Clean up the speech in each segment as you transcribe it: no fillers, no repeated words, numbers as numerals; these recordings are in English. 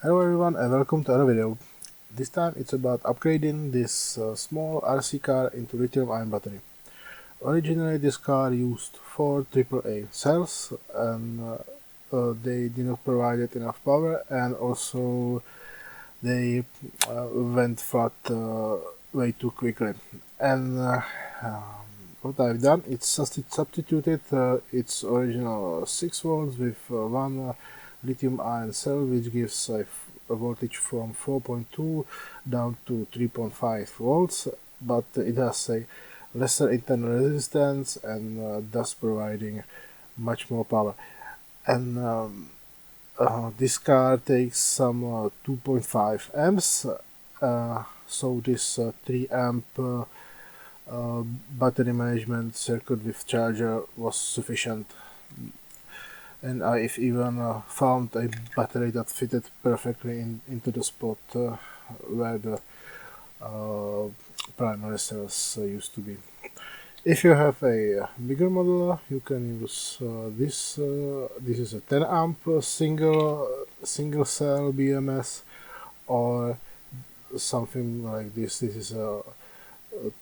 Hello everyone and welcome to another video. This time it's about upgrading this small RC car into lithium-ion battery. Originally this car used 4 AAA cells and they did not provide enough power, and also they went flat way too quickly. And what I've done, it's substituted its original 6 volts with one lithium-ion cell, which gives a voltage from 4.2 down to 3.5 volts, but it has a lesser internal resistance and thus providing much more power. And this car takes some 2.5 amps, so this 3 amp battery management circuit with charger was sufficient, and I've even found a battery that fitted perfectly into the spot where the primary cells used to be. If you have a bigger model, you can use this. This is a 10 amp single cell BMS, or something like this. This is a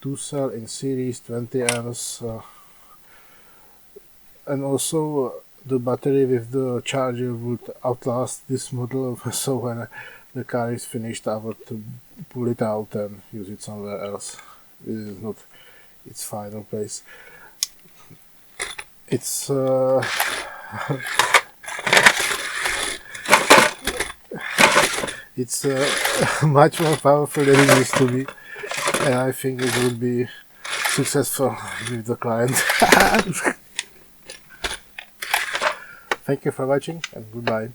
2 cell in series, 20 amps, and also the battery with the charger would outlast this model. So when the car is finished, I would pull it out and use it somewhere else. This is not its final place. It's it's much more powerful than it used to be, and I think it would be successful with the client. Thank you for watching and goodbye.